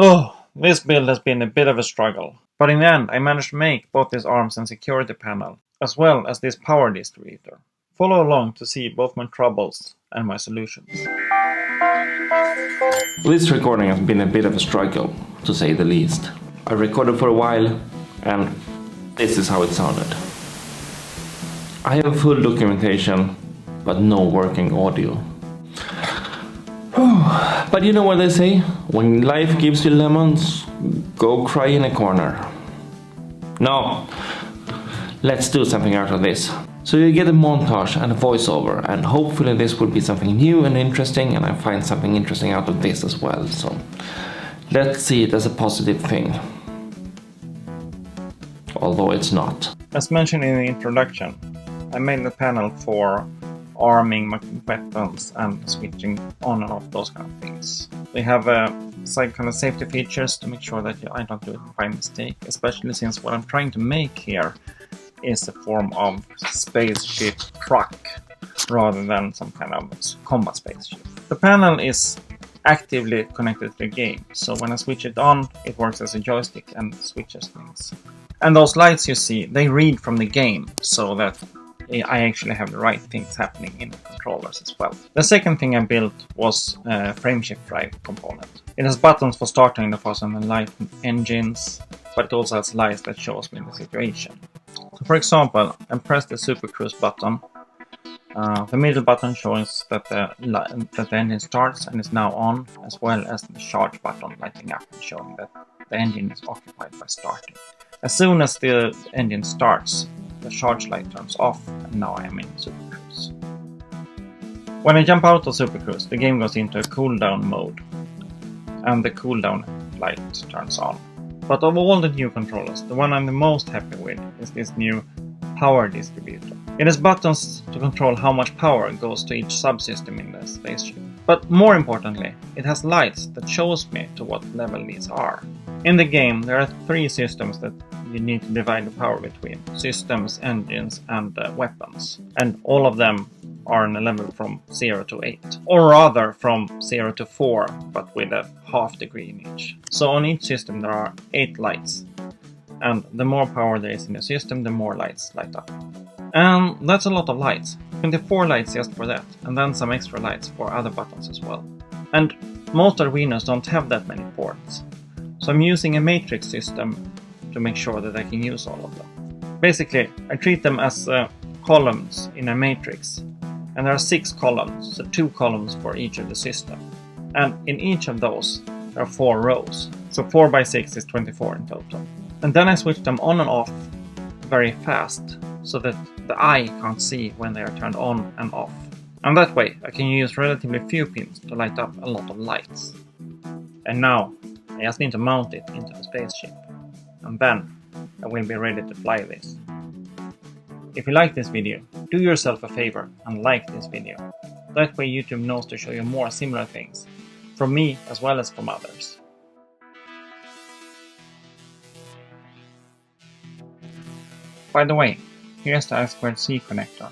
Oh, this build has been a bit of a struggle, but in the end I managed to make both these arms and security panel, as well as this power distributor. Follow along to see both my troubles and my solutions. This recording has been a bit of a struggle, to say the least. I recorded for a while, and this is how it sounded. I have full documentation, but no working audio. But you know what they say? When life gives you lemons, go cry in a corner. No, let's do something out of this. So you get a montage and a voiceover, and hopefully this will be something new and interesting, and I find something interesting out of this as well. So let's see it as a positive thing. Although it's not. As mentioned in the introduction, I made the panel for arming my weapons and switching on and off those kind of things. They have some kind of safety features to make sure that I don't do it by mistake, especially since what I'm trying to make here is a form of spaceship truck rather than some kind of combat spaceship. The panel is actively connected to the game, so when I switch it on, it works as a joystick and switches things. And those lights you see, they read from the game, so that I actually have the right things happening in the controllers as well. The second thing I built was a frameshift drive component. It has buttons for starting the fast and light engines, but it also has lights that shows me the situation. So for example, I press the Super Cruise button. The middle button shows that the engine starts and is now on, as well as the charge button lighting up and showing that the engine is occupied by starting. As soon as the engine starts, the charge light turns off, and now I am in Super Cruise. When I jump out of Super Cruise, the game goes into a cooldown mode, and the cooldown light turns on. But of all the new controllers, the one I'm the most happy with is this new power distributor. It has buttons to control how much power goes to each subsystem in the spaceship. But more importantly, it has lights that shows me to what level these are. In the game, there are 3 systems that you need to divide the power between: systems, engines, and weapons. And all of them are on a level from 0 to 8. Or rather from 0 to 4, but with a half degree in each. So on each system there are 8 lights. And the more power there is in the system, the more lights light up. And that's a lot of lights. 24 lights just for that, and then some extra lights for other buttons as well. And most arenas don't have that many ports. So I'm using a matrix system to make sure that I can use all of them. Basically, I treat them as columns in a matrix. And there are 6 columns, so 2 columns for each of the system. And in each of those, there are 4 rows. So 4 by 6 is 24 in total. And then I switch them on and off very fast, so that the eye can't see when they are turned on and off. And that way, I can use relatively few pins to light up a lot of lights. And now, I just need to mount it into the spaceship. And then, I will be ready to fly this. If you like this video, do yourself a favor and like this video. That way YouTube knows to show you more similar things, from me as well as from others. By the way, here's the I2C connector.